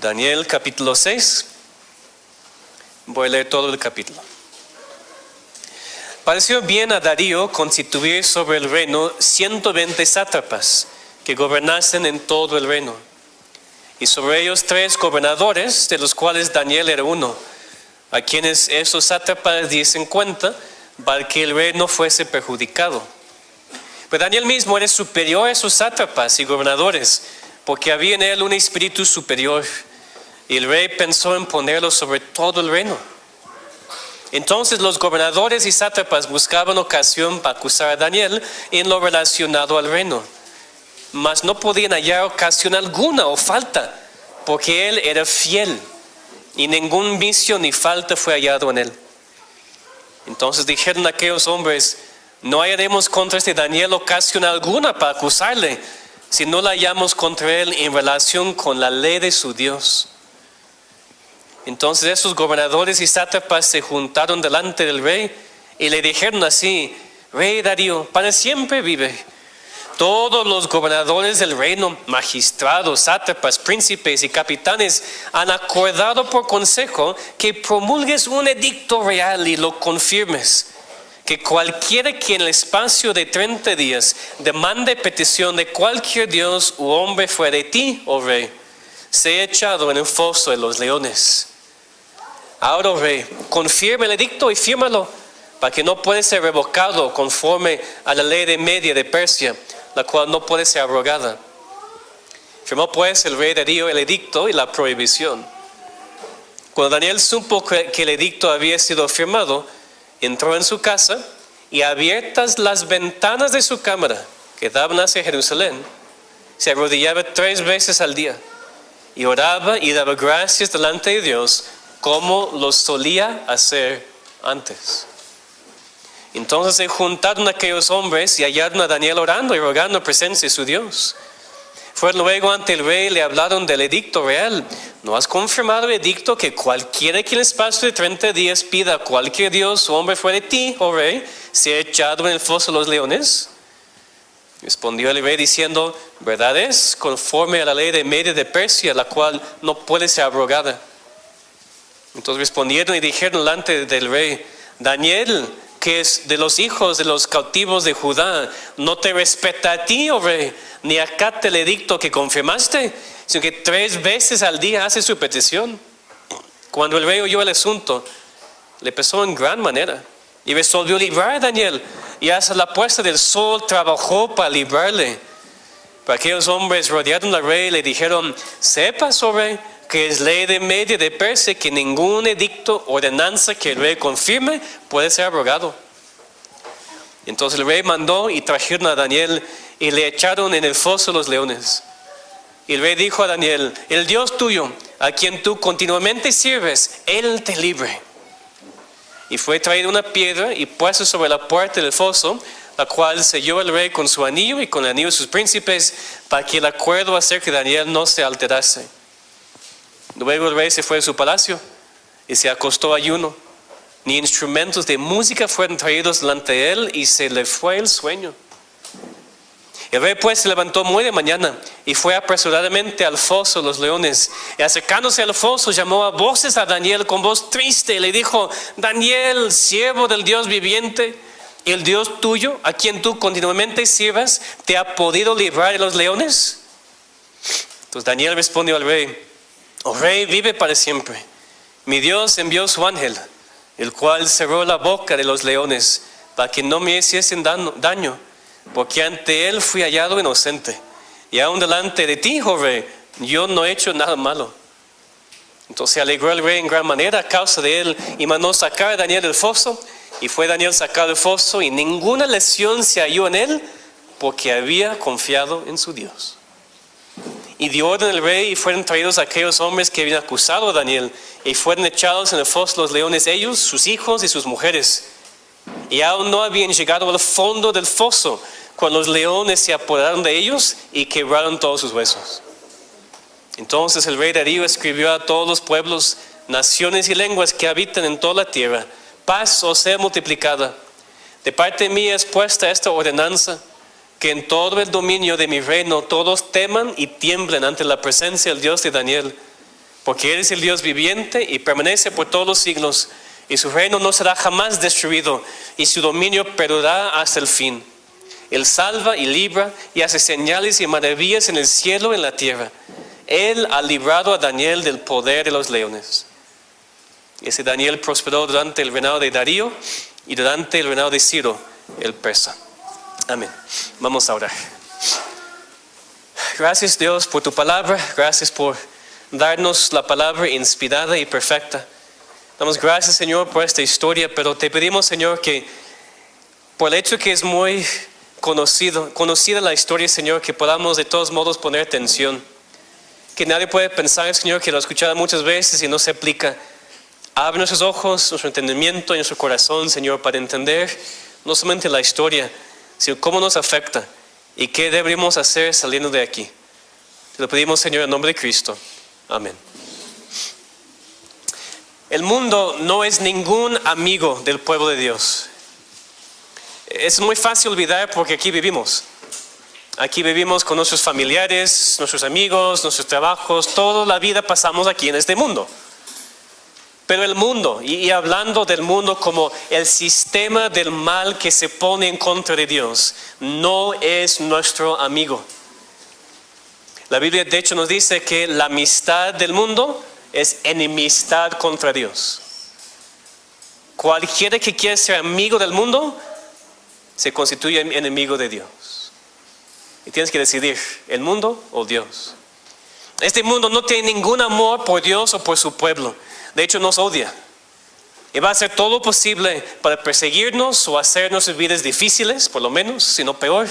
Daniel capítulo 6. Voy a leer todo el capítulo. Pareció bien a Darío constituir sobre el reino 120 sátrapas que gobernasen en todo el reino, y sobre ellos 3 gobernadores, de los cuales Daniel era uno, a quienes esos sátrapas diesen cuenta para que el rey no fuese perjudicado. Pero Daniel mismo era superior a esos sátrapas y gobernadores, porque había en él un espíritu superior, y el rey pensó en ponerlo sobre todo el reino. Entonces los gobernadores y sátrapas buscaban ocasión para acusar a Daniel en lo relacionado al reino, mas no podían hallar ocasión alguna o falta, porque él era fiel, y ningún vicio ni falta fue hallado en él. Entonces dijeron aquellos hombres: no hallaremos contra este Daniel ocasión alguna para acusarle, si no la hallamos contra él en relación con la ley de su Dios. Entonces esos gobernadores y sátrapas se juntaron delante del rey y le dijeron así: Rey Darío, para siempre vive. Todos los gobernadores del reino, magistrados, sátrapas, príncipes y capitanes han acordado por consejo que promulgues un edicto real y lo confirmes, que cualquiera que en el espacio de 30 días demande petición de cualquier dios u hombre fuera de ti, oh rey, sea echado en el foso de los leones. Ahora, oh rey, confirma el edicto y fírmalo, para que no pueda ser revocado conforme a la ley de Media de Persia, la cual no puede ser abrogada. Firmó pues el rey Darío el edicto y la prohibición. Cuando Daniel supo que el edicto había sido firmado, entró en su casa, y abiertas las ventanas de su cámara que daban hacia Jerusalén, se arrodillaba 3 veces al día y oraba y daba gracias delante de Dios, como lo solía hacer antes. Entonces se juntaron aquellos hombres y hallaron a Daniel orando y rogando en presencia de su Dios. Fueron luego ante el rey y le hablaron del edicto real. ¿No has confirmado el edicto que cualquiera que en el espacio de 30 días pida a cualquier dios o hombre fuera de ti, oh rey, sea echado en el foso de los leones? Respondió el rey diciendo: verdad es, conforme a la ley de Media de Persia, la cual no puede ser abrogada. Entonces respondieron y dijeron delante del rey: Daniel, que es de los hijos de los cautivos de Judá, no te respeta a ti, oh rey, ni acata el edicto que confirmaste, sino que 3 veces al día hace su petición. Cuando el rey oyó el asunto, le pesó en gran manera y resolvió librar a Daniel, y hasta la puesta del sol trabajó para librarle. Pero aquellos hombres rodearon al rey y le dijeron: sepas, oh rey, que es ley de Media de Persia que ningún edicto o ordenanza que el rey confirme puede ser abrogado. Entonces el rey mandó y trajeron a Daniel y le echaron en el foso de los leones. Y el rey dijo a Daniel: el Dios tuyo, a quien tú continuamente sirves, él te libre. Y fue traída una piedra y puesta sobre la puerta del foso, la cual selló el rey con su anillo y con el anillo de sus príncipes, para que el acuerdo acerca de Daniel no se alterase. Luego el rey se fue a su palacio y se acostó ayuno. Ni instrumentos de música fueron traídos delante de él, y se le fue el sueño. El rey pues se levantó muy de mañana y fue apresuradamente al foso de los leones. Y acercándose al foso, llamó a voces a Daniel con voz triste y le dijo: Daniel, siervo del Dios viviente, ¿el Dios tuyo, a quien tú continuamente sirvas, te ha podido librar de los leones? Entonces Daniel respondió al rey: oh rey, vive para siempre. Mi Dios envió su ángel, el cual cerró la boca de los leones, para que no me hiciesen daño, porque ante él fui hallado inocente. Y aún delante de ti, oh rey, yo no he hecho nada malo. Entonces se alegró el rey en gran manera a causa de él, y mandó sacar a Daniel del foso. Y fue Daniel sacado del foso, y ninguna lesión se halló en él, porque había confiado en su Dios. Y dio orden el rey, y fueron traídos aquellos hombres que habían acusado a Daniel, y fueron echados en el foso de los leones, ellos, sus hijos y sus mujeres. Y aún no habían llegado al fondo del foso, cuando los leones se apoderaron de ellos y quebraron todos sus huesos. Entonces el rey Darío escribió a todos los pueblos, naciones y lenguas que habitan en toda la tierra: paz os sea multiplicada. De parte mía es puesta esta ordenanza, que en todo el dominio de mi reino todos teman y tiemblen ante la presencia del Dios de Daniel, porque Él es el Dios viviente y permanece por todos los siglos, y su reino no será jamás destruido, y su dominio perdurará hasta el fin. Él salva y libra y hace señales y maravillas en el cielo y en la tierra. Él ha librado a Daniel del poder de los leones. Ese Daniel prosperó durante el reinado de Darío y durante el reinado de Ciro, el persa. Amén. Vamos a orar. Gracias, Dios, por tu palabra. Gracias por darnos la palabra inspirada y perfecta. Damos gracias, Señor, por esta historia, pero te pedimos, Señor, que por el hecho que es muy conocida la historia, Señor, que podamos de todos modos poner atención. Que nadie puede pensar, Señor, que lo ha escuchado muchas veces y no se aplica. Abre nuestros ojos, nuestro entendimiento y nuestro corazón, Señor, para entender no solamente la historia, sino cómo nos afecta y qué deberíamos hacer saliendo de aquí. Te lo pedimos, Señor, en nombre de Cristo. Amén. El mundo no es ningún amigo del pueblo de Dios. Es muy fácil olvidar porque aquí vivimos. Aquí vivimos con nuestros familiares, nuestros amigos, nuestros trabajos. Toda la vida pasamos aquí en este mundo. Pero el mundo, y hablando del mundo como el sistema del mal que se pone en contra de Dios, no es nuestro amigo. La Biblia de hecho nos dice que la amistad del mundo es enemistad contra Dios. Cualquiera que quiera ser amigo del mundo se constituye enemigo de Dios. Y tienes que decidir, ¿el mundo o Dios? Este mundo no tiene ningún amor por Dios o por su pueblo. De hecho, nos odia. Y va a hacer todo lo posible para perseguirnos o hacer nuestras vidas difíciles, por lo menos, si no peor.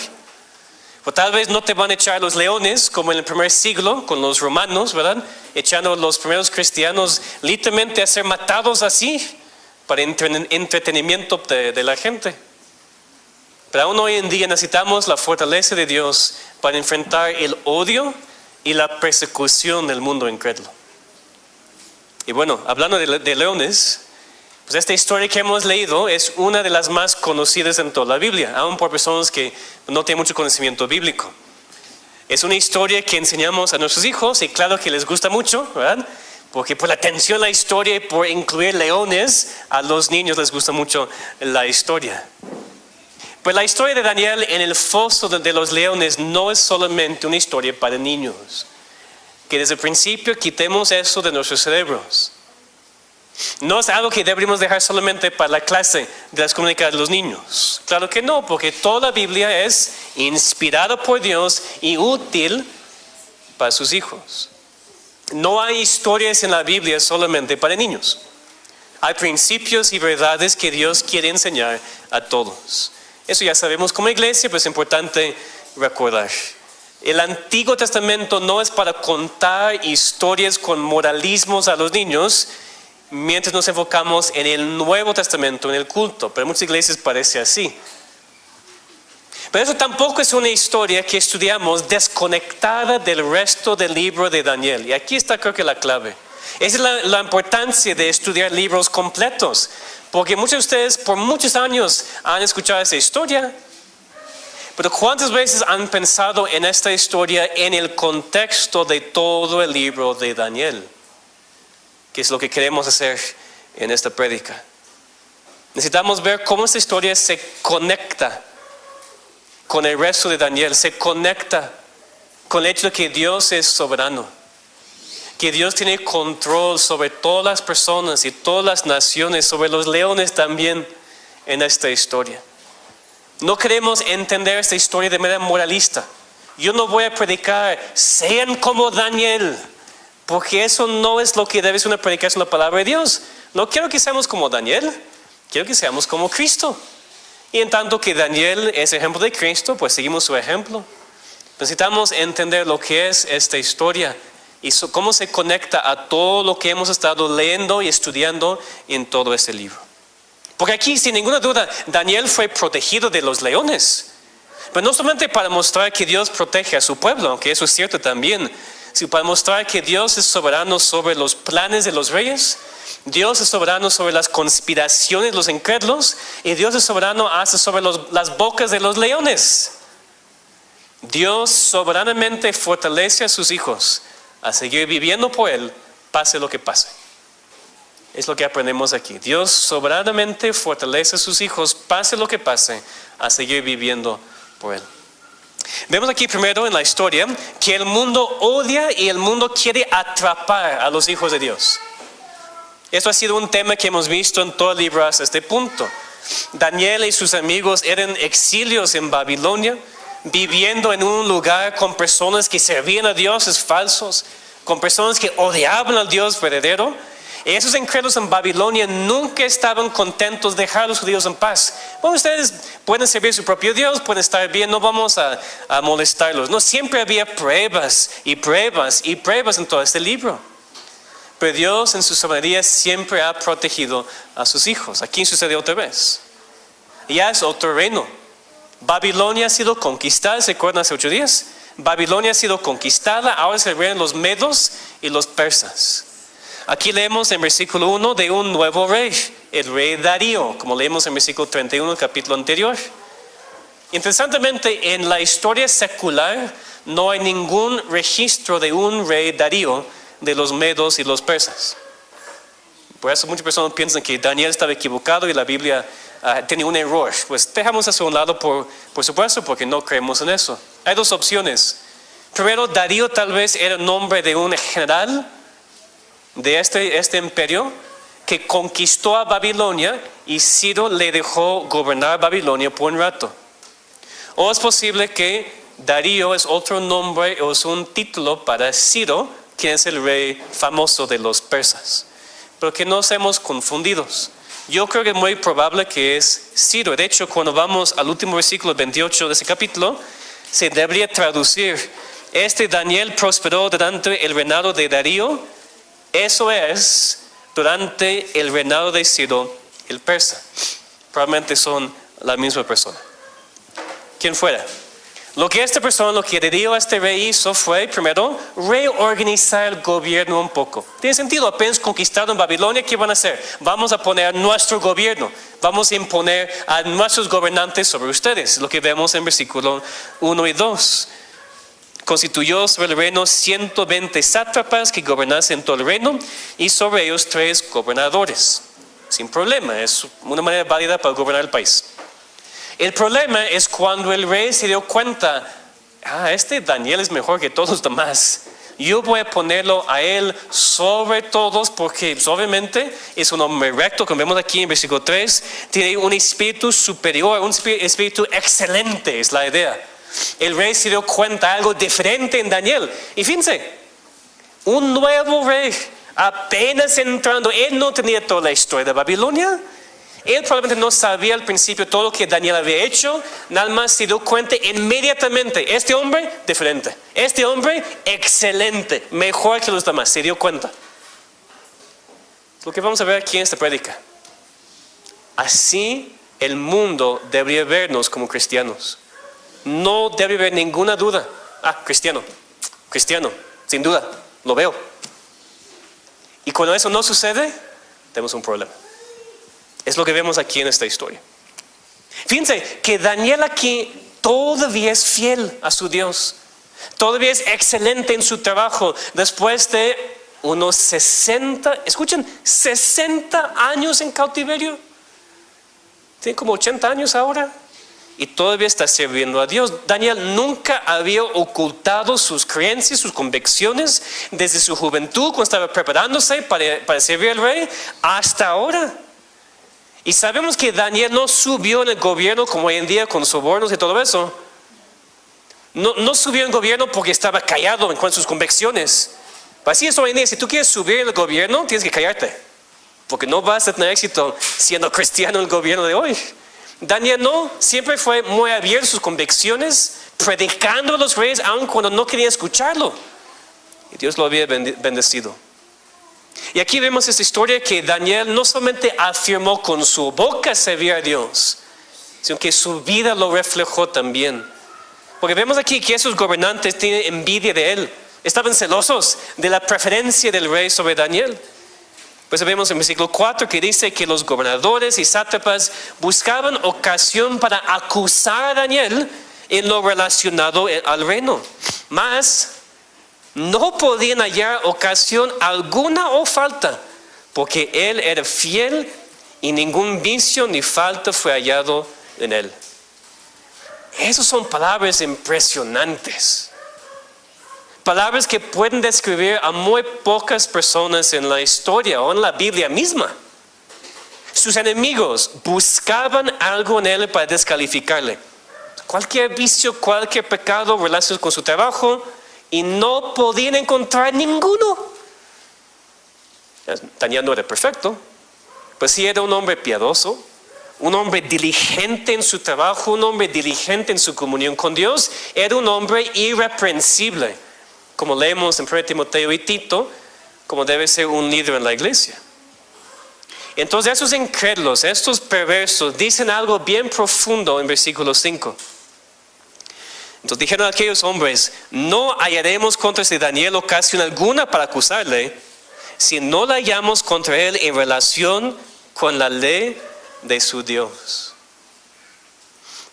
O tal vez no te van a echar los leones, como en el primer siglo, con los romanos, ¿verdad? Echando a los primeros cristianos literalmente a ser matados así, para entretenimiento de la gente. Pero aún hoy en día necesitamos la fortaleza de Dios para enfrentar el odio y la persecución del mundo incrédulo. Y bueno, hablando de leones, pues esta historia que hemos leído es una de las más conocidas en toda la Biblia, aun por personas que no tienen mucho conocimiento bíblico. Es una historia que enseñamos a nuestros hijos y claro que les gusta mucho, ¿verdad? Porque por la atención a la historia y por incluir leones, a los niños les gusta mucho la historia. Pues la historia de Daniel en el foso de los leones no es solamente una historia para niños. Que desde el principio quitemos eso de nuestros cerebros. No es algo que deberíamos dejar solamente para la clase de las comunidades de los niños. Claro que no, porque toda la Biblia es inspirada por Dios y útil para sus hijos. No hay historias en la Biblia solamente para niños. Hay principios y verdades que Dios quiere enseñar a todos. Eso ya sabemos como iglesia, pero es importante recordar. El Antiguo Testamento no es para contar historias con moralismos a los niños, mientras nos enfocamos en el Nuevo Testamento, en el culto. Pero en muchas iglesias parece así. Pero eso tampoco es una historia que estudiamos desconectada del resto del libro de Daniel. Y aquí está creo que la clave. Esa es la importancia de estudiar libros completos. Porque muchos de ustedes por muchos años han escuchado esa historia. Pero ¿cuántas veces han pensado en esta historia en el contexto de todo el libro de Daniel? Que es lo que queremos hacer en esta prédica. Necesitamos ver cómo esta historia se conecta con el resto de Daniel. Se conecta con el hecho de que Dios es soberano. Que Dios tiene control sobre todas las personas y todas las naciones, sobre los leones también en esta historia. No queremos entender esta historia de manera moralista. Yo no voy a predicar, sean como Daniel, porque eso no es lo que debe ser una predicación de la palabra de Dios. No quiero que seamos como Daniel, quiero que seamos como Cristo. Y en tanto que Daniel es ejemplo de Cristo, pues seguimos su ejemplo. Necesitamos entender lo que es esta historia y cómo se conecta a todo lo que hemos estado leyendo y estudiando en todo este libro. Porque aquí, sin ninguna duda, Daniel fue protegido de los leones. Pero no solamente para mostrar que Dios protege a su pueblo, aunque eso es cierto también, sino para mostrar que Dios es soberano sobre los planes de los reyes, Dios es soberano sobre las conspiraciones de los incrédulos, y Dios es soberano hasta sobre las bocas de los leones. Dios soberanamente fortalece a sus hijos a seguir viviendo por Él pase lo que pase. Es lo que aprendemos aquí. Dios soberanamente fortalece a sus hijos, pase lo que pase, a seguir viviendo por Él. Vemos aquí primero en la historia que el mundo odia y el mundo quiere atrapar a los hijos de Dios. Esto ha sido un tema que hemos visto en todo el libro hasta este punto. Daniel y sus amigos eran exilios en Babilonia, viviendo en un lugar con personas que servían a dioses falsos, con personas que odiaban al Dios verdadero. Esos incrédulos en Babilonia nunca estaban contentos de dejar a los judíos en paz. Bueno, ustedes pueden servir a su propio Dios, pueden estar bien, no vamos a molestarlos. No, siempre había pruebas y pruebas y pruebas en todo este libro. Pero Dios en su soberanía siempre ha protegido a sus hijos. Aquí sucede otra vez. Ya es otro reino. Babilonia ha sido conquistada, ¿se acuerdan hace 8 días? Babilonia ha sido conquistada, ahora se reinan los medos y los persas. Aquí leemos en versículo 1 de un nuevo rey, el rey Darío, como leemos en versículo 31 del capítulo anterior. Interesantemente, en la historia secular no hay ningún registro de un rey Darío de los medos y los persas. Por eso muchas personas piensan que Daniel estaba equivocado y la Biblia tenía un error. Pues dejamos eso a un lado por supuesto, porque no creemos en eso. Hay 2 opciones. Primero, Darío tal vez era el nombre de un general de este imperio que conquistó a Babilonia y Ciro le dejó gobernar Babilonia por un rato. O es posible que Darío es otro nombre o es un título para Ciro, quien es el rey famoso de los persas. Pero que no seamos confundidos. Yo creo que es muy probable que es Ciro. De hecho, cuando vamos al último versículo 28 de ese capítulo, se debería traducir: este Daniel prosperó durante el reinado de Darío. Eso es, durante el reinado de Ciro el persa. Probablemente son la misma persona. Quien fuera. Lo que esta persona, lo que Darío, este rey, hizo fue, primero, reorganizar el gobierno un poco. Tiene sentido, apenas conquistado en Babilonia, ¿qué van a hacer? Vamos a poner nuestro gobierno. Vamos a imponer a nuestros gobernantes sobre ustedes. Lo que vemos en versículo 1 y 2. Constituyó sobre el reino 120 sátrapas que gobernasen todo el reino y sobre ellos 3 gobernadores. Sin problema, es una manera válida para gobernar el país. El problema es cuando el rey se dio cuenta: este Daniel es mejor que todos los demás. Yo voy a ponerlo a él sobre todos porque obviamente es un hombre recto, como vemos aquí en versículo 3. Tiene un espíritu superior, un espíritu excelente, es la idea. El rey se dio cuenta de algo diferente en Daniel. Y fíjense, un nuevo rey, apenas entrando, él no tenía toda la historia de Babilonia. Él probablemente no sabía al principio todo lo que Daniel había hecho. Nada más se dio cuenta inmediatamente: este hombre, diferente. Este hombre, excelente, mejor que los demás. Se dio cuenta. Lo que vamos a ver aquí en esta prédica. Así el mundo debería vernos como cristianos. No debe haber ninguna duda. Cristiano, sin duda, lo veo. Y cuando eso no sucede, tenemos un problema. Es lo que vemos aquí en esta historia. Fíjense que Daniel aquí todavía es fiel a su Dios. Todavía es excelente en su trabajo. Después de unos 60 años en cautiverio. Tiene como 80 años ahora. Y todavía está sirviendo a Dios. Daniel nunca había ocultado sus creencias, sus convicciones, desde su juventud, cuando estaba preparándose para servir al rey, hasta ahora. Y sabemos que Daniel no subió en el gobierno como hoy en día con sobornos y todo eso. No subió en el gobierno porque estaba callado en cuanto a sus convicciones. Así es hoy en día: si tú quieres subir en el gobierno, tienes que callarte, porque no vas a tener éxito siendo cristiano en el gobierno de hoy. Daniel siempre fue muy abierto a sus convicciones, predicando a los reyes aun cuando no querían escucharlo. Y Dios lo había bendecido. Y aquí vemos esta historia que Daniel no solamente afirmó con su boca servir a Dios, sino que su vida lo reflejó también. Porque vemos aquí que esos gobernantes tienen envidia de él. Estaban celosos de la preferencia del rey sobre Daniel. Pues vemos en versículo 4 que dice que los gobernadores y sátrapas buscaban ocasión para acusar a Daniel en lo relacionado al reino. Mas no podían hallar ocasión alguna o falta, porque él era fiel y ningún vicio ni falta fue hallado en él. Esas son palabras impresionantes. Palabras que pueden describir a muy pocas personas en la historia o en la Biblia misma. Sus enemigos buscaban algo en él para descalificarle. Cualquier vicio, cualquier pecado relacionado con su trabajo, y no podían encontrar ninguno. Daniel no era perfecto, pues sí era un hombre piadoso, un hombre diligente en su trabajo, un hombre diligente en su comunión con Dios. Era un hombre irreprensible, como leemos en 1 Timoteo y Tito, como debe ser un líder en la iglesia. Entonces esos incrédulos, estos perversos, dicen algo bien profundo en versículo 5. Entonces dijeron aquellos hombres: no hallaremos contra este Daniel ocasión alguna para acusarle, si no la hallamos contra él en relación con la ley de su Dios.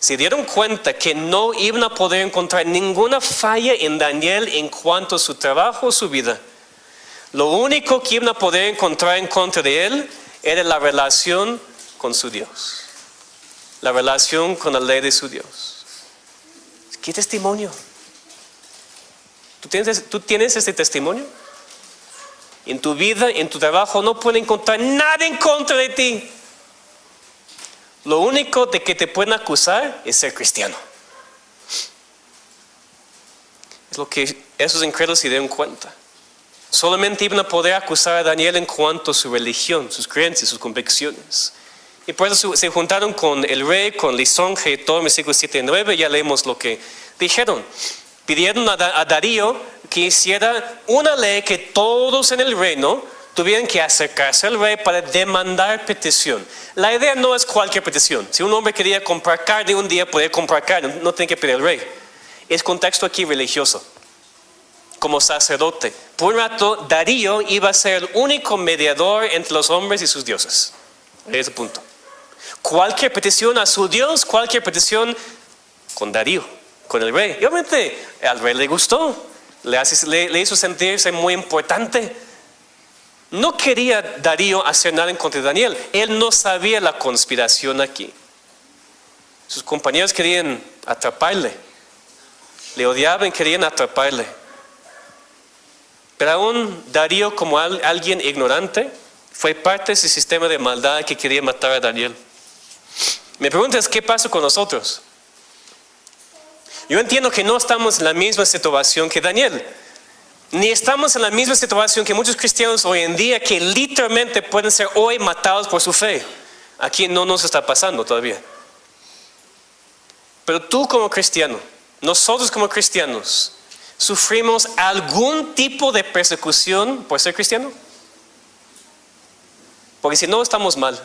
Se dieron cuenta que no iban a poder encontrar ninguna falla en Daniel en cuanto a su trabajo o su vida. Lo único que iban a poder encontrar en contra de él era la relación con su Dios, la relación con la ley de su Dios. ¿Qué testimonio? ¿Tú tienes ese testimonio? En tu vida, en tu trabajo, no pueden encontrar nada en contra de ti. Lo único de que te pueden acusar es ser cristiano. Es lo que esos incrédulos se dieron cuenta. Solamente iban a poder acusar a Daniel en cuanto a su religión, sus creencias, sus convicciones. Y por eso se juntaron con el rey, con lisonje y todo, en versículos 7 y 9, ya leemos lo que dijeron. Pidieron a Darío que hiciera una ley que todos en el reino tuvieran que acercarse al rey para demandar petición. La idea no es cualquier petición. Si un hombre quería comprar carne un día, podía comprar carne, no tiene que pedir al rey. Es contexto aquí religioso. Como sacerdote. Por un rato, Darío iba a ser el único mediador entre los hombres y sus dioses. A ese punto. Cualquier petición a su Dios, cualquier petición con Darío, con el rey. Y obviamente al rey le gustó, le hizo sentirse muy importante. No quería Darío hacer nada en contra de Daniel. Él no sabía la conspiración aquí. Sus compañeros querían atraparle. Le odiaban, querían atraparle. Pero aún Darío, como alguien ignorante, fue parte de ese sistema de maldad que quería matar a Daniel. Me preguntas, ¿qué pasa con nosotros? Yo entiendo que no estamos en la misma situación que Daniel. Ni estamos en la misma situación que muchos cristianos hoy en día, que literalmente pueden ser hoy matados por su fe. Aquí no nos está pasando todavía. Pero tú como cristiano, nosotros como cristianos, ¿sufrimos algún tipo de persecución por ser cristiano? Porque si no, estamos mal.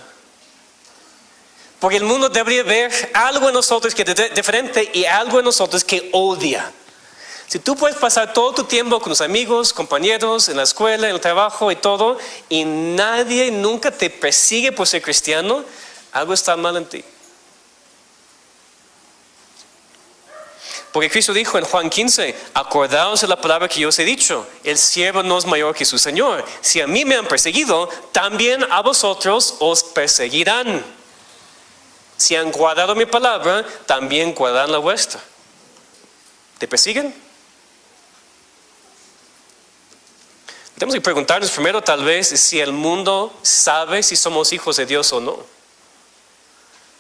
Porque el mundo debería ver algo en nosotros que es diferente y algo en nosotros que odia. Si tú puedes pasar todo tu tiempo con tus amigos, compañeros, en la escuela, en el trabajo y todo, y nadie nunca te persigue por ser cristiano, algo está mal en ti. Porque Cristo dijo en Juan 15, acordaos de la palabra que yo os he dicho, el siervo no es mayor que su Señor. Si a mí me han perseguido, también a vosotros os perseguirán. Si han guardado mi palabra, también guardarán la vuestra. ¿Te persiguen? Tenemos que preguntarnos primero tal vez si el mundo sabe si somos hijos de Dios o no.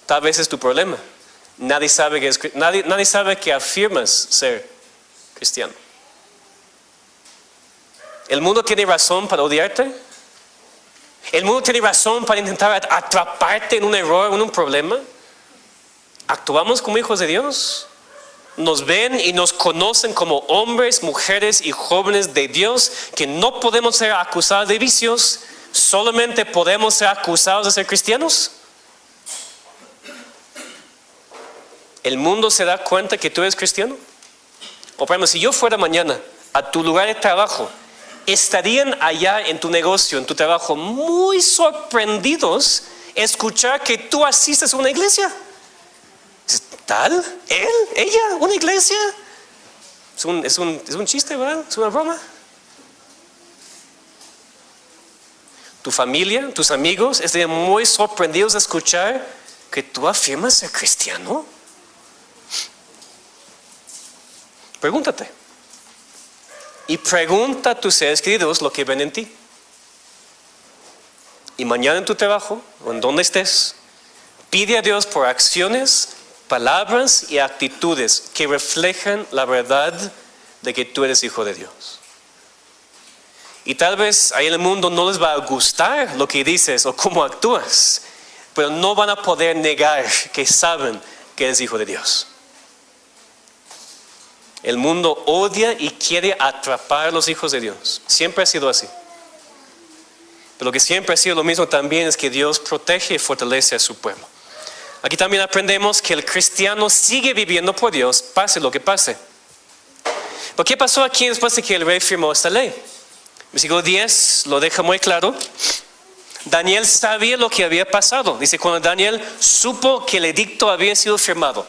Tal vez es tu problema. Nadie sabe que afirmas ser cristiano. ¿El mundo tiene razón para odiarte? ¿El mundo tiene razón para intentar atraparte en un error, en un problema? ¿Actuamos como hijos de Dios? Nos ven y nos conocen como hombres, mujeres y jóvenes de Dios, que no podemos ser acusados de vicios, solamente podemos ser acusados de ser cristianos. ¿El mundo se da cuenta que tú eres cristiano? O por ejemplo, si yo fuera mañana a tu lugar de trabajo, estarían allá en tu negocio, en tu trabajo, muy sorprendidos escuchar que tú asistes a una iglesia. ¿Tal? ¿Él? ¿Ella? ¿Una iglesia? Es un chiste, ¿verdad? ¿Es una broma? tu familia, tus amigos estarían muy sorprendidos de escuchar que tú afirmas ser cristiano. Pregúntate. Y pregunta a tus seres queridos lo que ven en ti. Y mañana en tu trabajo o en donde estés, pide a Dios por acciones, palabras y actitudes que reflejan la verdad de que tú eres hijo de Dios. Y tal vez ahí en el mundo no les va a gustar lo que dices o cómo actúas, pero no van a poder negar que saben que eres hijo de Dios. El mundo odia y quiere atrapar a los hijos de Dios. Siempre ha sido así. Pero lo que siempre ha sido lo mismo también es que Dios protege y fortalece a su pueblo. Aquí también aprendemos que el cristiano sigue viviendo por Dios, pase lo que pase. ¿Pero qué pasó aquí después de que el rey firmó esta ley? Versículo 10 lo deja muy claro. Daniel sabía lo que había pasado. Dice, cuando Daniel supo que el edicto había sido firmado,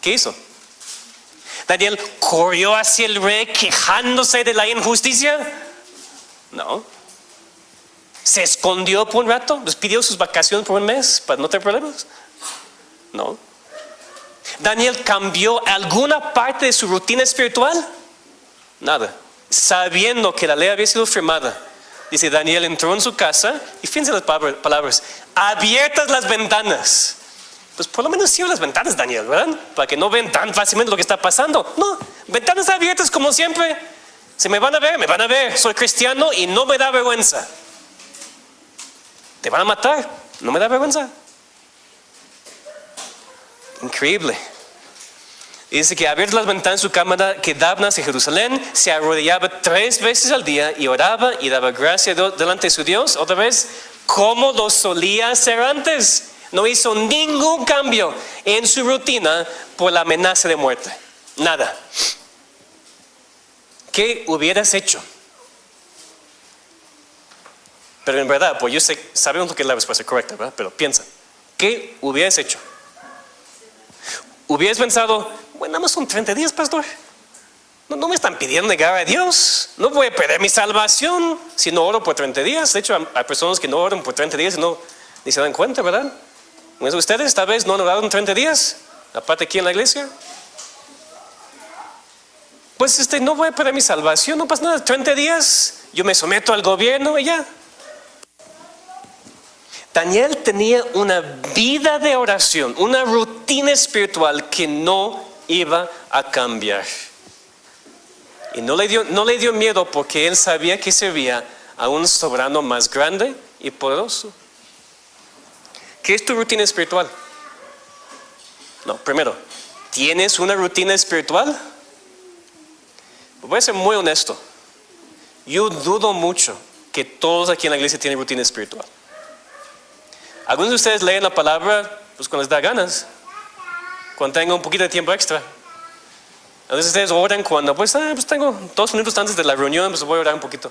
¿qué hizo? Daniel corrió hacia el rey quejándose de la injusticia. No. Se escondió por un rato, les pidió sus vacaciones por un mes para no tener problemas. No. Daniel cambió alguna parte de su rutina espiritual. Nada. Sabiendo que la ley había sido firmada, dice, Daniel entró en su casa y fíjense las palabras, abiertas las ventanas. Pues por lo menos cierra las ventanas, Daniel, ¿verdad? Para que no ven tan fácilmente lo que está pasando. No, ventanas abiertas como siempre. Si me van a ver. Soy cristiano y no me da vergüenza. Te van a matar, no me da vergüenza. Increíble. Dice que abiertas las ventanas de su cámara, que Dabna hacia Jerusalén, se arrodillaba 3 veces al día y oraba y daba gracia delante de su Dios. Otra vez, como lo solía hacer antes. No hizo ningún cambio en su rutina por la amenaza de muerte. Nada. ¿Qué hubieras hecho? Pero en verdad, pues yo sé, sabemos lo que es la respuesta correcta, ¿verdad? Pero piensa, ¿qué hubieras hecho? ¿Hubieras pensado, bueno, nada más son 30 días, pastor? No me están pidiendo negar a Dios. No voy a perder mi salvación si no oro por 30 días. De hecho, hay personas que no oran por 30 días y ni se dan cuenta, ¿verdad? ¿Ustedes esta vez no han orado en 30 días? Aparte aquí en la iglesia. Pues no voy a perder mi salvación, no pasa nada. 30 días, yo me someto al gobierno y ya. Daniel tenía una vida de oración, una rutina espiritual que no iba a cambiar. Y no le dio miedo porque él sabía que servía a un soberano más grande y poderoso. ¿Qué es tu rutina espiritual? No, primero, ¿tienes una rutina espiritual? Voy a ser muy honesto. Yo dudo mucho que todos aquí en la iglesia tienen rutina espiritual. Algunos de ustedes leen la palabra pues cuando les da ganas, cuando tengan un poquito de tiempo extra. A veces ustedes oran cuando pues tengo 2 minutos antes de la reunión, pues voy a orar un poquito.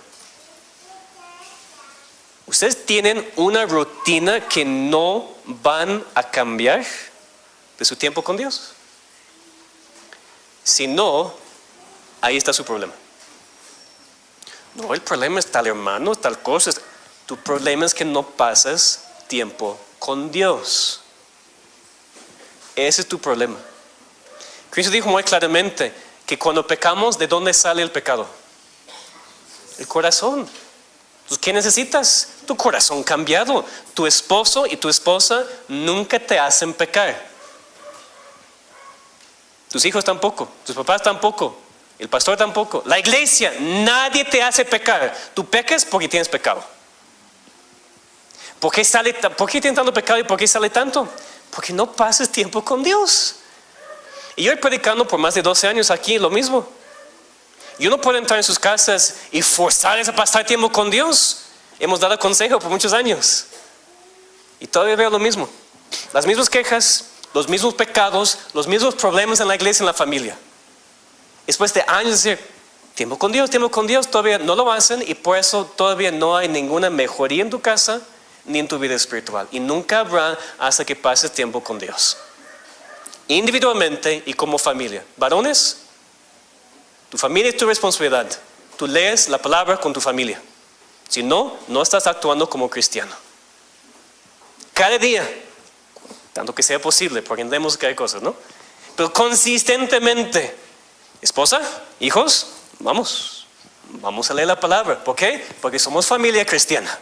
¿Ustedes tienen una rutina que no van a cambiar de su tiempo con Dios? Si no, ahí está su problema. No, el problema es tal hermano, tal cosa. Tu problema es que no pasas tiempo con Dios. Ese es tu problema. Cristo dijo muy claramente que cuando pecamos, ¿de dónde sale el pecado? El corazón. Entonces, ¿qué necesitas? Tu corazón cambiado. Tu esposo y tu esposa nunca te hacen pecar. Tus hijos tampoco, tus papás tampoco, el pastor tampoco, la iglesia, nadie te hace pecar. Tú pecas porque tienes pecado. ¿Por qué tienes tanto pecado y por qué sale tanto? Porque no pasas tiempo con Dios. Y yo he predicando por más de 12 años aquí lo mismo. Yo no puedo entrar en sus casas y forzarles a pasar tiempo con Dios. Hemos dado consejo por muchos años. Y todavía veo lo mismo. Las mismas quejas, los mismos pecados, los mismos problemas en la iglesia, en la familia. Después de años de decir, tiempo con Dios, todavía no lo hacen y por eso todavía no hay ninguna mejoría en tu casa ni en tu vida espiritual. Y nunca habrá hasta que pases tiempo con Dios. Individualmente y como familia. Varones, tu familia es tu responsabilidad. Tú lees la palabra con tu familia. Si no, no estás actuando como cristiano. Cada día, tanto que sea posible, porque entendemos que hay cosas, ¿no? Pero consistentemente, esposa, hijos, vamos a leer la palabra. ¿Por qué? Porque somos familia cristiana.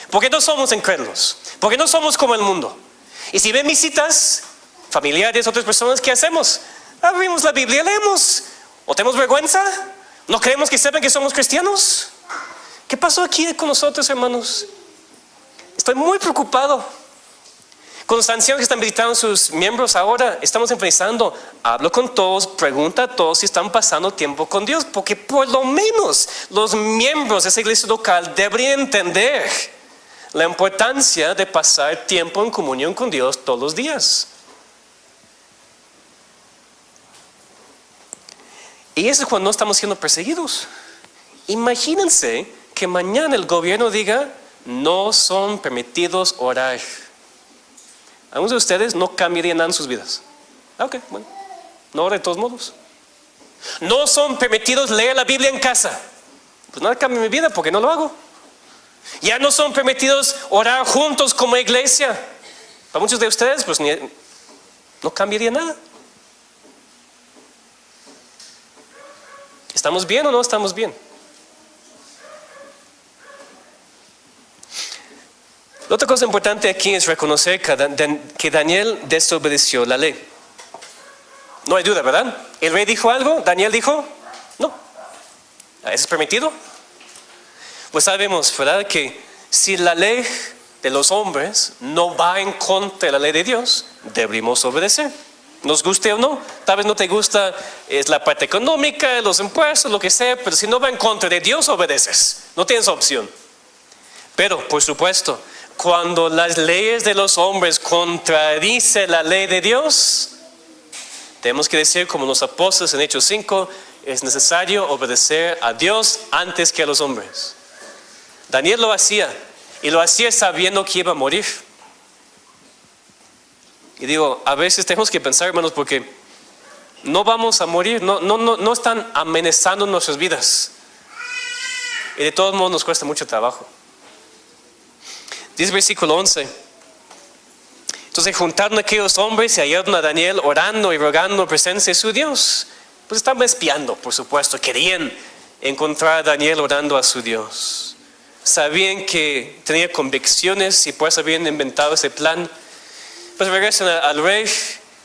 Porque no somos incrédulos. Porque no somos como el mundo. Y si ven visitas, familiares, otras personas, ¿qué hacemos? Abrimos la Biblia, leemos. ¿O tenemos vergüenza? ¿No queremos que sepan que somos cristianos? ¿Qué pasó aquí con nosotros, hermanos? Estoy muy preocupado. Con los ancianos que están visitando a sus miembros ahora, estamos empezando. Hablo con todos, pregunta a todos si están pasando tiempo con Dios, porque por lo menos los miembros de esa iglesia local deberían entender la importancia de pasar tiempo en comunión con Dios todos los días. Y eso es cuando no estamos siendo perseguidos. Imagínense que mañana el gobierno diga, no son permitidos orar. Algunos de ustedes no cambiarían nada en sus vidas. Ok, bueno, no ora de todos modos. No son permitidos leer la Biblia en casa. Pues nada cambia en mi vida porque no lo hago. Ya no son permitidos orar juntos como iglesia. Para muchos de ustedes, pues no cambiaría nada. ¿Estamos bien o no estamos bien? La otra cosa importante aquí es reconocer que Daniel desobedeció la ley. No hay duda, ¿verdad? ¿El rey dijo algo? ¿Daniel dijo? No. ¿Eso es permitido? Pues sabemos, ¿verdad? Que si la ley de los hombres no va en contra de la ley de Dios, deberíamos obedecer. Nos guste o no. Tal vez no te gusta es la parte económica, los impuestos, lo que sea, pero si no va en contra de Dios, obedeces. No tienes opción. Pero, por supuesto, cuando las leyes de los hombres contradicen la ley de Dios, tenemos que decir como los apóstoles en Hechos 5, es necesario obedecer a Dios antes que a los hombres. Daniel lo hacía, y lo hacía sabiendo que iba a morir. Y digo, a veces tenemos que pensar, hermanos, porque no vamos a morir, no están amenazando nuestras vidas. Y de todos modos nos cuesta mucho trabajo. Dice versículo 11. Entonces juntaron aquellos hombres y hallaron a Daniel orando y rogando en presencia de su Dios. Pues estaban espiando, por supuesto. Querían encontrar a Daniel orando a su Dios. Sabían que tenía convicciones y por eso habían inventado ese plan. Pues regresan al rey,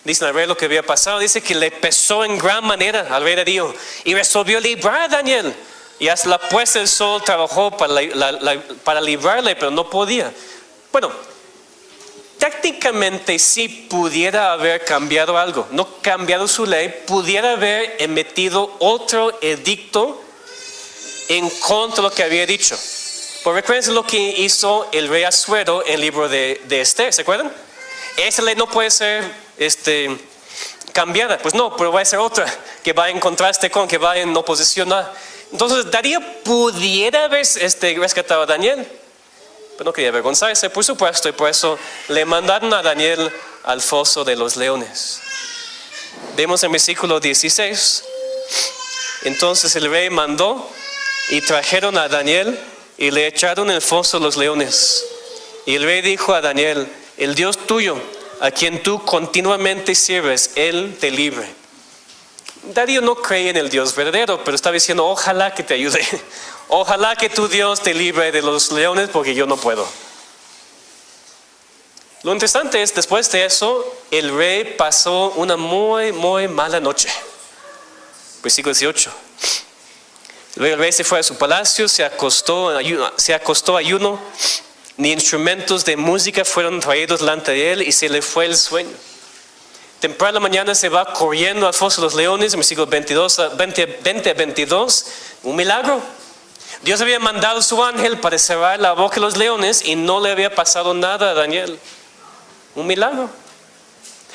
dicen al rey lo que había pasado. Dice que le pesó en gran manera al rey Darío y resolvió librar a Daniel. Y hasta la puesta del sol trabajó para librarle, pero no podía. Bueno, técnicamente sí pudiera haber cambiado algo. No cambiado su ley, pudiera haber emitido otro edicto en contra de lo que había dicho. Por recuerden lo que hizo el rey Asuero en el libro de Esther, ¿se acuerdan? Esa ley no puede ser cambiada. Pues no, pero va a ser otra que va en contraste con, que va en oposición a. Entonces Darío pudiera haber rescatado a Daniel, pero no quería avergonzarse, por supuesto, y por eso le mandaron a Daniel al foso de los leones. Vemos en versículo 16. Entonces el rey mandó y trajeron a Daniel y le echaron en el foso de los leones. Y el rey dijo a Daniel, el Dios tuyo, a quien tú continuamente sirves, Él te libre. Darío no creía en el Dios verdadero, pero estaba diciendo, ojalá que te ayude. Ojalá que tu Dios te libre de los leones, porque yo no puedo. Lo interesante es, después de eso, el rey pasó una muy, muy mala noche. Versículo 18. El rey se fue a su palacio, se acostó ayuno, ni instrumentos de música fueron traídos delante de él, y se le fue el sueño. Temprano en la mañana se va corriendo al foso de los leones, en versículos 20 a 22, un milagro. Dios había mandado a su ángel para cerrar la boca de los leones y no le había pasado nada a Daniel. Un milagro.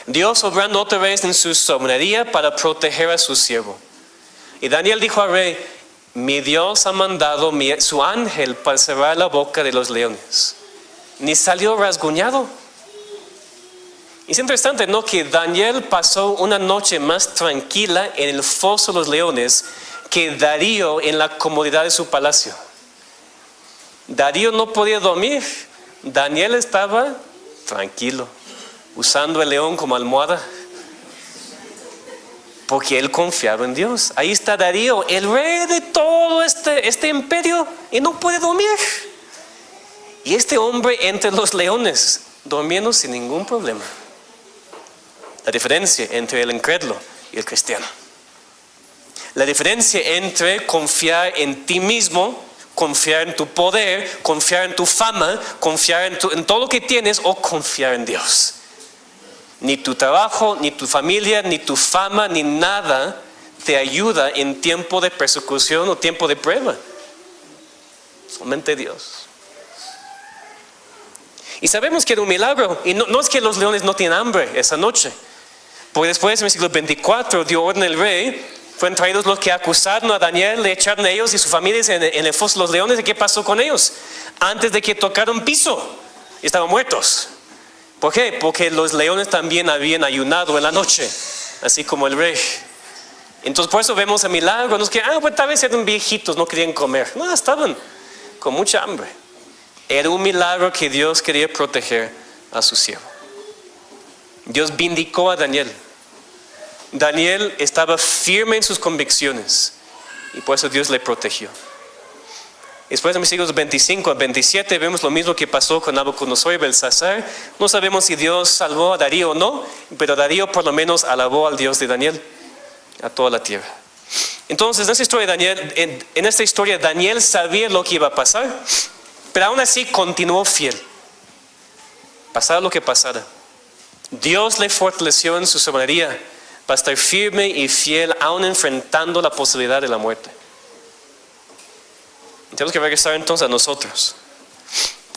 Dios obrando otra vez en su soberanía para proteger a su siervo. Y Daniel dijo al rey, mi Dios ha mandado su ángel para cerrar la boca de los leones. Ni salió rasguñado. Es interesante, ¿no? Que Daniel pasó una noche más tranquila en el foso de los leones que Darío en la comodidad de su palacio. Darío no podía dormir. Daniel estaba tranquilo, usando el león como almohada, porque él confiaba en Dios. Ahí está Darío, el rey de todo este imperio, y no puede dormir. Y este hombre entre los leones, durmiendo sin ningún problema. La diferencia entre el incrédulo y el cristiano. La diferencia entre confiar en ti mismo, confiar en tu poder, confiar en tu fama, confiar en todo lo que tienes, o confiar en Dios. Ni tu trabajo, ni tu familia, ni tu fama, ni nada te ayuda en tiempo de persecución o tiempo de prueba. Solamente Dios. Y sabemos que era un milagro. Y no es que los leones no tienen hambre esa noche. Porque después, en el siglo 24, dio orden el rey. Fueron traídos los que acusaron a Daniel, le echaron a ellos y sus familias en el foso de los leones. ¿Y qué pasó con ellos? Antes de que tocaron piso, estaban muertos. ¿Por qué? Porque los leones también habían ayunado en la noche, así como el rey. Entonces por eso vemos el milagro. No es que, pues tal vez eran viejitos, no querían comer. No, estaban con mucha hambre. Era un milagro que Dios quería proteger a su siervo. Dios vindicó a Daniel. Daniel estaba firme en sus convicciones y por eso Dios le protegió. Después en versículos 25 a 27 vemos lo mismo que pasó con Nabucodonosor y Belsasar. No sabemos si Dios salvó a Darío o no, pero Darío por lo menos alabó al Dios de Daniel a toda la tierra. Entonces en esta historia Daniel sabía lo que iba a pasar, pero aún así continuó fiel. Pasara lo que pasara, Dios le fortaleció en su soberanía para estar firme y fiel aún enfrentando la posibilidad de la muerte. Tenemos que regresar entonces a nosotros.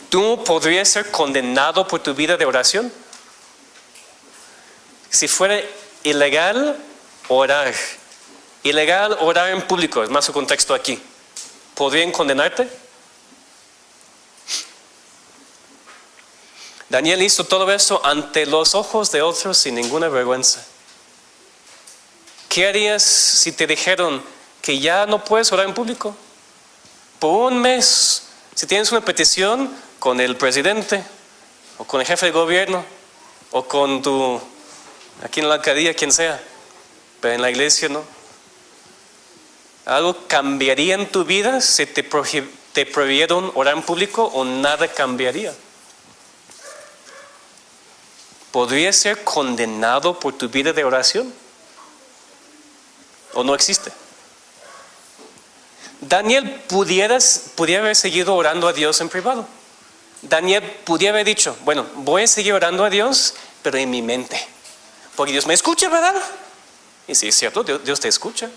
¿Tú podrías ser condenado por tu vida de oración? Si fuera ilegal orar en público, es más su contexto aquí, ¿podrían condenarte? Daniel hizo todo eso ante los ojos de otros sin ninguna vergüenza. ¿Qué harías si te dijeron que ya no puedes orar en público? Por un mes, si tienes una petición con el presidente, o con el jefe de gobierno, o con aquí en la alcaldía, quien sea, pero en la iglesia no. ¿Algo cambiaría en tu vida si te prohibieron orar en público o nada cambiaría? ¿Podrías ser condenado por tu vida de oración? ¿O no existe? Daniel pudiera haber seguido orando a Dios en privado. Daniel pudiera haber dicho, bueno, voy a seguir orando a Dios, pero en mi mente. Porque Dios me escucha, ¿verdad? Y sí, es cierto, Dios te escucha.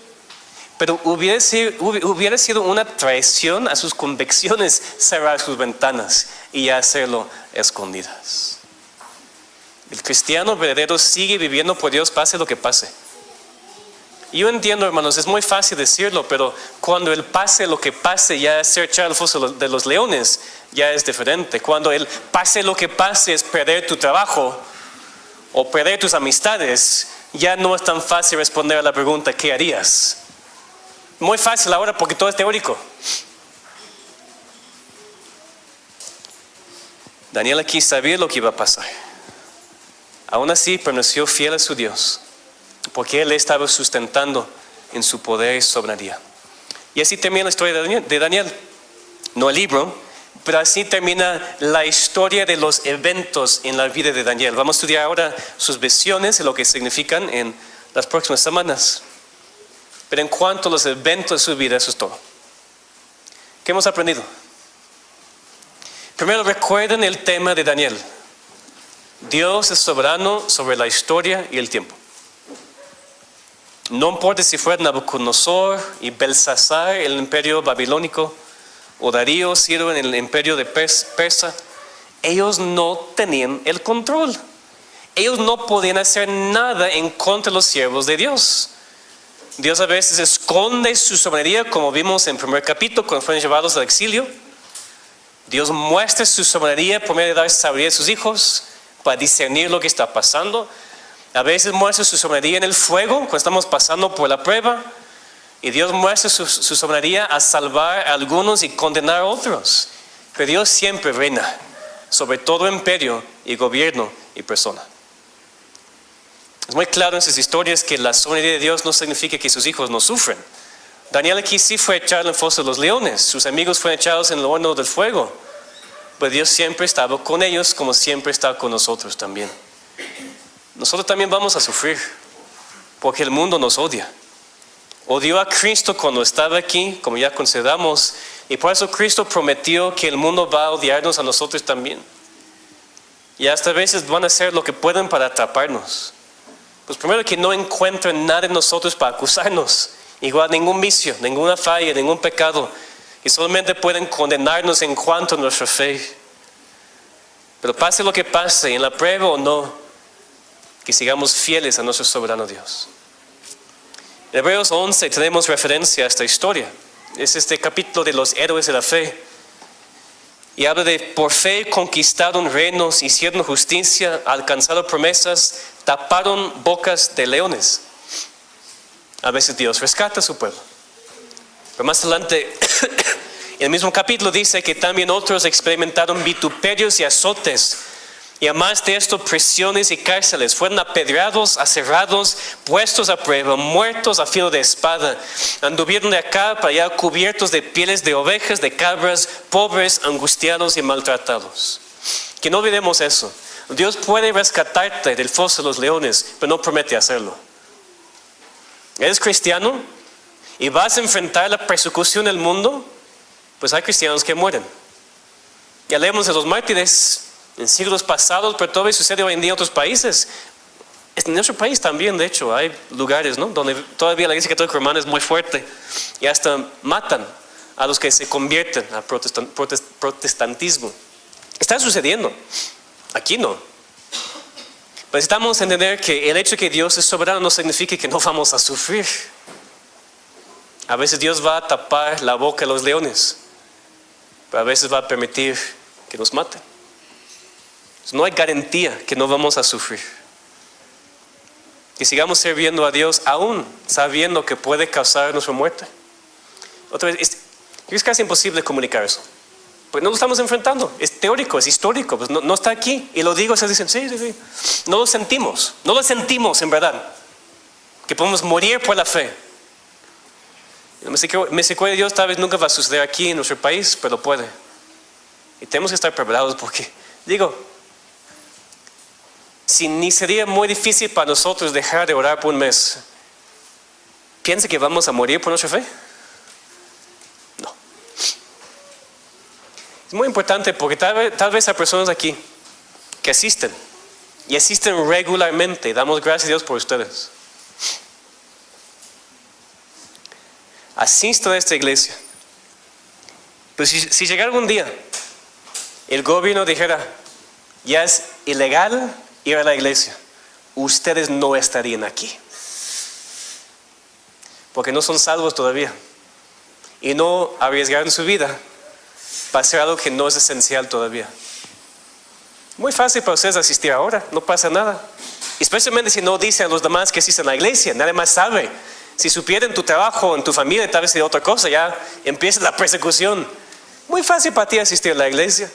Pero hubiera sido una traición a sus convicciones cerrar sus ventanas y hacerlo escondidas. El cristiano verdadero sigue viviendo por Dios pase lo que pase. Yo entiendo, hermanos, es muy fácil decirlo, pero cuando el pase lo que pase ya es ser echar al foso de los leones, ya es diferente. Cuando el pase lo que pase es perder tu trabajo o perder tus amistades, ya no es tan fácil responder a la pregunta, ¿qué harías? Muy fácil ahora porque todo es teórico. Daniel aquí sabía lo que iba a pasar. Aún así permaneció fiel a su Dios, porque Él estaba sustentando en su poder y soberanía. Y así termina la historia de Daniel. No el libro, pero así termina la historia de los eventos en la vida de Daniel. Vamos a estudiar ahora sus visiones y lo que significan en las próximas semanas. Pero en cuanto a los eventos de su vida, eso es todo. ¿Qué hemos aprendido? Primero, recuerden el tema de Daniel. Dios es soberano sobre la historia y el tiempo. No importa si fuera Nabucodonosor y Belsasar, el imperio babilónico, o Darío, Ciro en el imperio de Persa, ellos no tenían el control. Ellos no podían hacer nada en contra de los siervos de Dios. Dios a veces esconde su soberanía, como vimos en el primer capítulo, cuando fueron llevados al exilio. Dios muestra su soberanía por medio de dar sabiduría a sus hijos, para discernir lo que está pasando. A veces muestra su soberanía en el fuego, cuando estamos pasando por la prueba. Y Dios muestra su soberanía a salvar a algunos y condenar a otros. Pero Dios siempre reina sobre todo imperio y gobierno y persona. Es muy claro en sus historias que la soberanía de Dios no significa que sus hijos no sufren. Daniel aquí sí fue echado en el foso de los leones. Sus amigos fueron echados en el horno del fuego. Pero Dios siempre estaba con ellos, como siempre está con nosotros también. Nosotros también vamos a sufrir, porque el mundo nos odia. Odió a Cristo cuando estaba aquí, como ya consideramos, y por eso Cristo prometió que el mundo va a odiarnos a nosotros también. Y hasta a veces van a hacer lo que pueden para atraparnos. Pues primero, que no encuentren nada en nosotros para acusarnos. Igual ningún vicio, ninguna falla, ningún pecado. Y solamente pueden condenarnos en cuanto a nuestra fe. Pero pase lo que pase, en la prueba o no, que sigamos fieles a nuestro soberano Dios. En Hebreos 11 tenemos referencia a esta historia. Es este capítulo de los héroes de la fe. Y habla de por fe conquistaron reinos, hicieron justicia, alcanzaron promesas, taparon bocas de leones. A veces Dios rescata a su pueblo. Pero más adelante, en el mismo capítulo dice que también otros experimentaron vituperios y azotes. Y además de esto, prisiones y cárceles. Fueron apedreados, aserrados, puestos a prueba, muertos a filo de espada. Anduvieron de acá para allá cubiertos de pieles de ovejas, de cabras, pobres, angustiados y maltratados. Que no olvidemos eso. Dios puede rescatarte del foso de los leones, pero no promete hacerlo. ¿Eres cristiano y vas a enfrentar la persecución del mundo? Pues hay cristianos que mueren. Ya leemos de los mártires en siglos pasados, pero todavía sucede hoy en día en otros países. En nuestro país también, de hecho, hay lugares, ¿no?, donde todavía la Iglesia Católica Romana es muy fuerte y hasta matan a los que se convierten al protestantismo. Está sucediendo. Aquí no. Pero necesitamos entender que el hecho de que Dios es soberano no significa que no vamos a sufrir. A veces Dios va a tapar la boca de los leones, pero a veces va a permitir que nos maten. No hay garantía que no vamos a sufrir. Que sigamos sirviendo a Dios aún sabiendo que puede causar nuestra muerte. Otra vez, es casi imposible comunicar eso. Pues no lo estamos enfrentando. Es teórico, es histórico. Pues no está aquí. Y lo digo, se dicen, sí. No lo sentimos. No lo sentimos en verdad. Que podemos morir por la fe. La misericordia de Dios tal vez nunca va a suceder aquí en nuestro país, pero puede. Y tenemos que estar preparados porque, si ni sería muy difícil para nosotros dejar de orar por un mes, ¿piensa que vamos a morir por nuestra fe? No. Es muy importante porque tal vez hay personas aquí que asisten y asisten regularmente. Damos gracias a Dios por ustedes. Asista a esta iglesia. Pero si llegara algún día el gobierno dijera, ya es ilegal ir a la iglesia, ustedes no estarían aquí. Porque no son salvos todavía. Y no arriesgaron su vida para hacer algo que no es esencial todavía. Muy fácil para ustedes asistir ahora, no pasa nada. Especialmente si no dicen a los demás que asisten a la iglesia, nadie más sabe. Si supieran tu trabajo, en tu familia, tal vez de otra cosa, ya empieza la persecución. Muy fácil para ti asistir a la iglesia.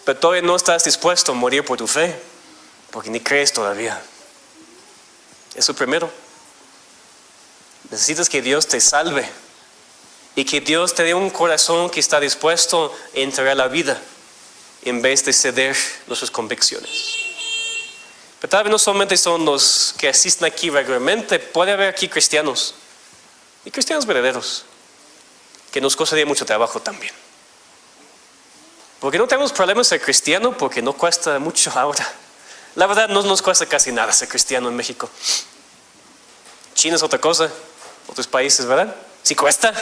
Pero todavía no estás dispuesto a morir por tu fe, porque ni crees todavía. Eso primero. Necesitas que Dios te salve y que Dios te dé un corazón que está dispuesto a entregar la vida en vez de ceder nuestras convicciones. Pero tal vez no solamente son los que asisten aquí regularmente, puede haber aquí cristianos y cristianos verdaderos que nos costaría mucho trabajo también. Porque no tenemos problemas ser cristiano, porque no cuesta mucho ahora. La verdad no nos cuesta casi nada ser cristiano en México. China es otra cosa, otros países, ¿verdad? Sí cuesta.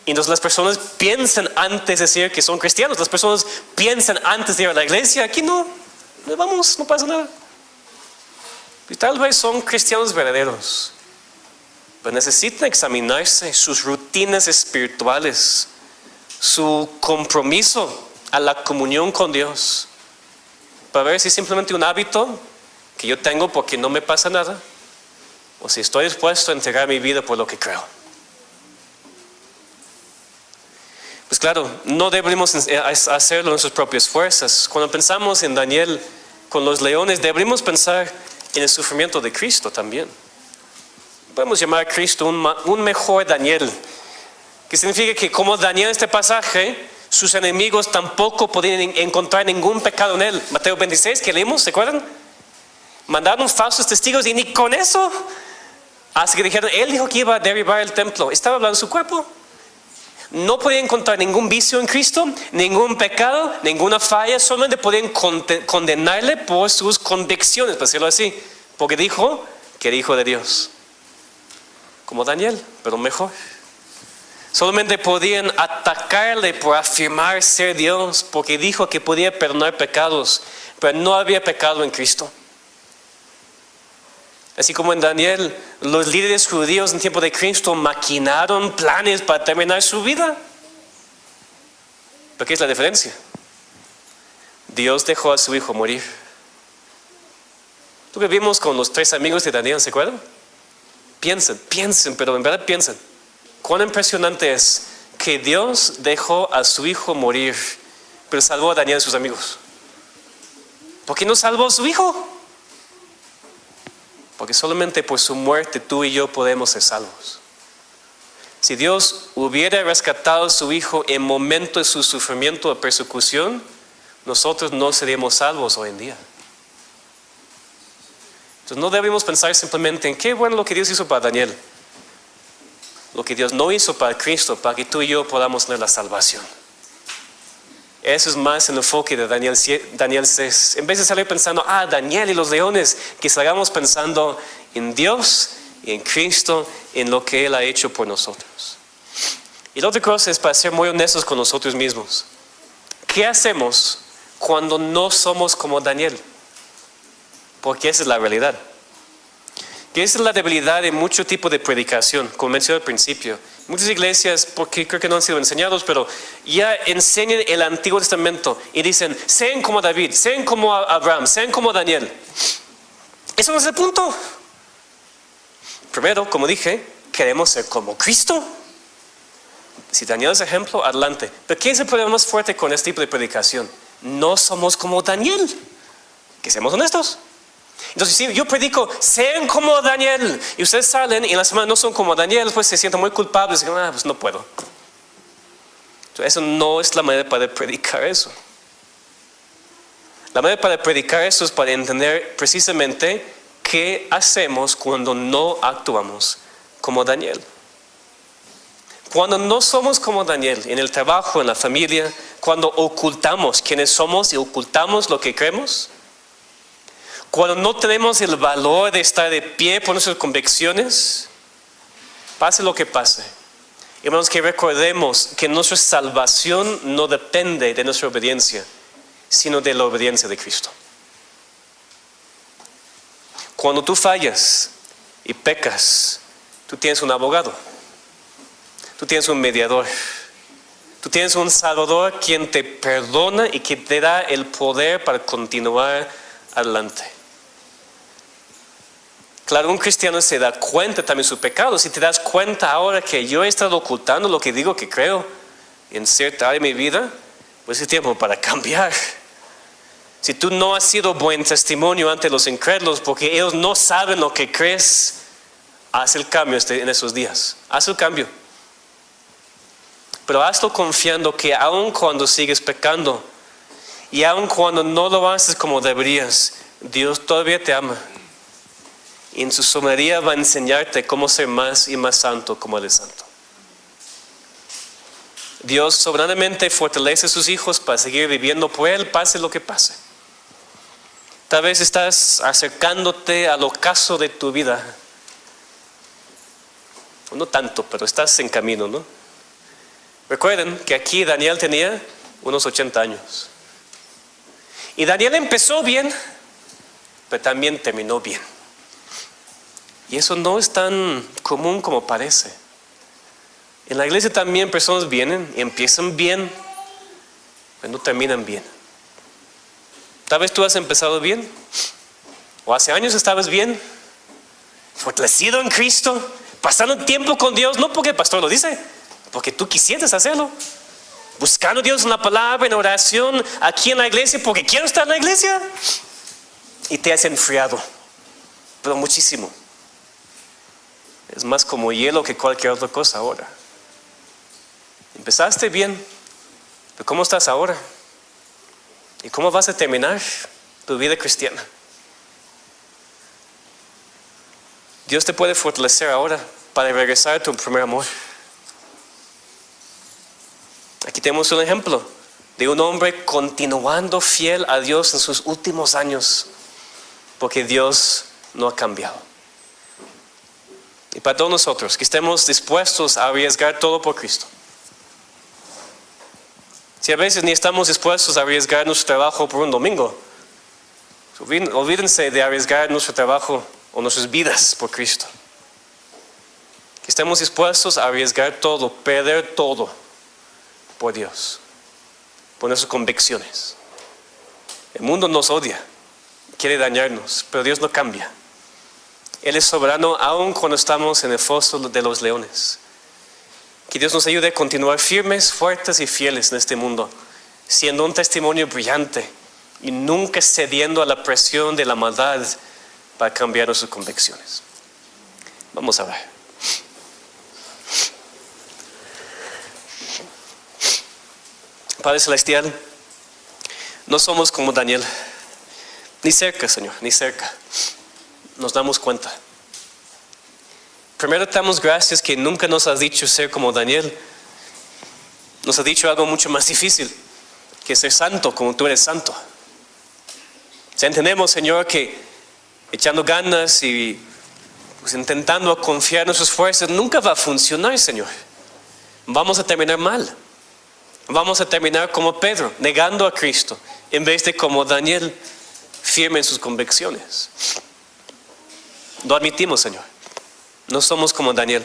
Y entonces las personas piensan antes de decir que son cristianos. Las personas piensan antes de ir a la iglesia. Aquí no vamos, no pasa nada. Y tal vez son cristianos verdaderos, pero necesitan examinarse sus rutinas espirituales, su compromiso a la comunión con Dios, para ver si es simplemente un hábito que yo tengo porque no me pasa nada, o si estoy dispuesto a entregar mi vida por lo que creo. Pues claro, no debemos hacerlo en sus propias fuerzas. Cuando pensamos en Daniel con los leones, deberíamos pensar en el sufrimiento de Cristo también. Podemos llamar a Cristo un mejor Daniel, que significa que como Daniel en este pasaje, sus enemigos tampoco podían encontrar ningún pecado en él. Mateo 26 que leímos, ¿se acuerdan? Mandaron falsos testigos y ni con eso. Así que dijeron, él dijo que iba a derribar el templo. Estaba hablando de su cuerpo. No podían encontrar ningún vicio en Cristo, ningún pecado, ninguna falla. Solamente podían condenarle por sus convicciones, para decirlo así. Porque dijo que era hijo de Dios. Como Daniel, pero mejor. Solamente podían atacarle por afirmar ser Dios, porque dijo que podía perdonar pecados, pero no había pecado en Cristo. Así como en Daniel, los líderes judíos en tiempo de Cristo maquinaron planes para terminar su vida. ¿Pero qué es la diferencia? Dios dejó a su hijo morir. Lo que vimos con los 3 amigos de Daniel, ¿se acuerdan? Piensen, pero en verdad piensen. Cuán impresionante es que Dios dejó a su hijo morir, pero salvó a Daniel y sus amigos. ¿Por qué no salvó a su hijo? Porque solamente por su muerte tú y yo podemos ser salvos. Si Dios hubiera rescatado a su hijo en momento de su sufrimiento o persecución, nosotros no seríamos salvos hoy en día. Entonces no debemos pensar simplemente en qué bueno lo que Dios hizo para Daniel. Lo que Dios no hizo para Cristo, para que tú y yo podamos tener la salvación. Eso es más el enfoque de Daniel 6. En vez de salir pensando, Daniel y los leones, que salgamos pensando en Dios, en Cristo, en lo que Él ha hecho por nosotros. Y la otra cosa es para ser muy honestos con nosotros mismos. ¿Qué hacemos cuando no somos como Daniel? Porque esa es la realidad. Que esa es la debilidad de mucho tipo de predicación, como mencioné al principio. Muchas iglesias, porque creo que no han sido enseñados, pero ya enseñan el Antiguo Testamento y dicen, sean como David, sean como Abraham, sean como Daniel. Eso no es el punto. Primero, como dije, queremos ser como Cristo. Si Daniel es ejemplo, adelante. Pero ¿qué es el problema más fuerte con este tipo de predicación? No somos como Daniel. Que seamos honestos. Entonces, si yo predico, sean como Daniel, y ustedes salen y en la semana no son como Daniel, pues se sienten muy culpables y dicen, pues no puedo. Entonces, eso no es la manera para predicar eso. La manera para predicar eso es para entender precisamente qué hacemos cuando no actuamos como Daniel. Cuando no somos como Daniel, en el trabajo, en la familia, cuando ocultamos quiénes somos y ocultamos lo que creemos, cuando no tenemos el valor de estar de pie por nuestras convicciones, pase lo que pase. Hermanos, que recordemos que nuestra salvación no depende de nuestra obediencia, sino de la obediencia de Cristo. Cuando tú fallas y pecas, tú tienes un abogado, tú tienes un mediador, tú tienes un Salvador quien te perdona y que te da el poder para continuar adelante. Claro, un cristiano se da cuenta también de su pecado. Si te das cuenta ahora que yo he estado ocultando lo que digo que creo en cierta área de mi vida, pues es tiempo para cambiar. Si tú no has sido buen testimonio ante los incrédulos porque ellos no saben lo que crees, haz el cambio en esos días. Haz el cambio. Pero hazlo confiando que aun cuando sigues pecando y aun cuando no lo haces como deberías, Dios todavía te ama. Y en su soberanía va a enseñarte cómo ser más y más santo como Él es santo. Dios soberanamente fortalece a sus hijos para seguir viviendo por Él, pase lo que pase. Tal vez estás acercándote al ocaso de tu vida. No tanto, pero estás en camino, ¿no? Recuerden que aquí Daniel tenía unos 80 años. Y Daniel empezó bien, pero también terminó bien. Y eso no es tan común como parece. En la iglesia también personas vienen y empiezan bien, pero no terminan bien. Tal vez tú has empezado bien, o hace años estabas bien, fortalecido en Cristo, pasando tiempo con Dios, no porque el pastor lo dice, porque tú quisieras hacerlo. buscando a Dios en la palabra, en oración, aquí en la iglesia, porque quiero estar en la iglesia. Y te has enfriado, pero muchísimo. Es más como hielo que cualquier otra cosa ahora. Empezaste bien, pero ¿cómo estás ahora? ¿Y cómo vas a terminar tu vida cristiana? Dios te puede fortalecer ahora para regresar a tu primer amor. Aquí tenemos un ejemplo de un hombre continuando fiel a Dios en sus últimos años, porque Dios no ha cambiado. Y para todos nosotros que estemos dispuestos a arriesgar todo por Cristo. Si a veces ni estamos dispuestos a arriesgar nuestro trabajo por un domingo, olvídense de arriesgar nuestro trabajo o nuestras vidas por Cristo. Que estemos dispuestos a arriesgar todo, perder todo por Dios, por nuestras convicciones. El mundo nos odia, quiere dañarnos, pero Dios no cambia. Él es soberano aun cuando estamos en el foso de los leones. Que Dios nos ayude a continuar firmes, fuertes y fieles en este mundo, siendo un testimonio brillante y nunca cediendo a la presión de la maldad para cambiar nuestras convicciones. Vamos a ver. Padre Celestial, no somos como Daniel, ni cerca, Señor, ni cerca. Nos damos cuenta. Primero te damos gracias que nunca nos has dicho ser como Daniel. Nos has dicho algo mucho más difícil, que ser santo como tú eres santo. O sea, entendemos, Señor, que echando ganas y pues, intentando confiar en nuestras fuerzas nunca va a funcionar, Señor. Vamos a terminar mal. Vamos a terminar como Pedro, negando a Cristo, en vez de como Daniel, firme en sus convicciones. Lo admitimos, Señor. No somos como Daniel.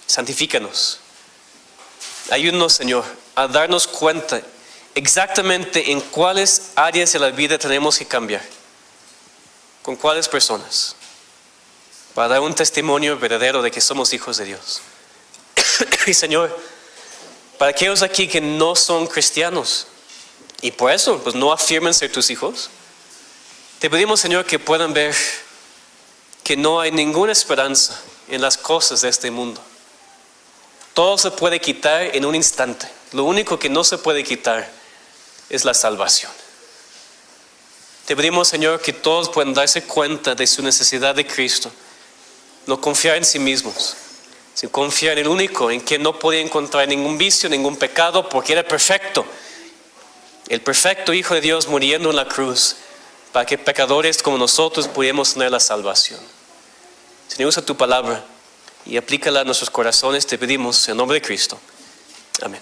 Santifícanos. Ayúdanos, Señor, a darnos cuenta exactamente en cuáles áreas de la vida tenemos que cambiar. Con cuáles personas. Para dar un testimonio verdadero de que somos hijos de Dios. Y Señor, para aquellos aquí que no son cristianos y por eso pues no afirman ser tus hijos, te pedimos, Señor, que puedan ver que no hay ninguna esperanza en las cosas de este mundo. Todo se puede quitar en un instante. Lo único que no se puede quitar es la salvación. Te pedimos, Señor, que todos puedan darse cuenta de su necesidad de Cristo. No confiar en sí mismos, sino confiar en el único en quien no podía encontrar ningún vicio, ningún pecado, porque era perfecto. El perfecto Hijo de Dios muriendo en la cruz para que pecadores como nosotros pudiéramos tener la salvación. Señor, usa tu palabra y aplícala a nuestros corazones, te pedimos en nombre de Cristo. Amén.